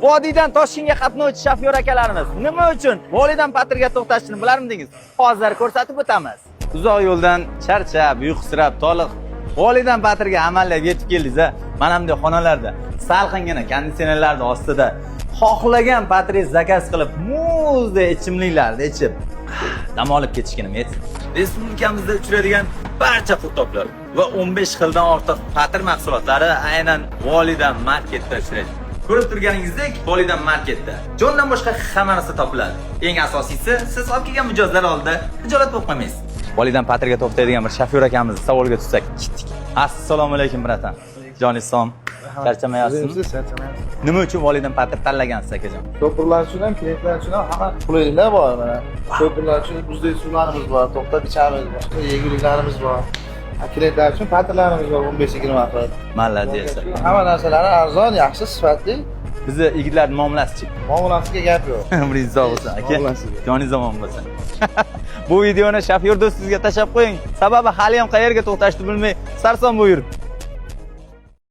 Vodiydan Toshkentga qatnovchi shofyor akalarimiz nima uchun Volidan Patrga to'xtashini bilarmidingiz? Hozir ko'rsatib o'tamiz. Uzoq yo'ldan charchab, uyqusirab, toliq Volidan Patrga amallab yetib keldingiz. Mana bunday xonalarda salqingina konditsionerlarning ostida xohlagan patringiz zakaz qilib, muzdek ichimliklarni ichib dam olib ketishgina umid. Respublikamizda uchraydigan barcha pul-toplar va 15 xildan ortiq patr mahsulotlari aynan Volidan Marketda uchraydi. Ko'rib turganingizdek, Volidan Marketda jondan boshqa hamma narsa topiladi. Eng asosiysi, siz olib kelgan mijozlar oldida hijolat bo'lib qolmaysiz. Volidan Patrga to'xtaydigan bir shofyor akamizni savolga tutsak, ketdik. Assalomu alaykum bratan. Jonisson, charchamayapsizmi? Charchamayapsiz. Nima uchun Volidan Patr tanlagansiz akajon? Sho'pirlar uchun ham, klientlar uchun ham hamma qulayliklar bor mana. Sho'pirlar uchun muzdek suvlarimiz bor, to'xtab ichamiz, boshqa yeguliklarimiz bor. Klientlar uchun patrlarimiz bor 15-20 xil. Молодец. Hamma narsalari arzon, yaxshi, sifatli. Bizni yigitlar muomalasi-chi? Muomalasiga gap yo'q. Umringiz sog' bo'lsin aka. Muomalasiga. Joningiz omon bo'lsin. Bu videoni shofyor do'stingizga tashlab qo'ying. Sababi hali ham qayerga to'xtashni bilmay sarson bo'lib yuribdi.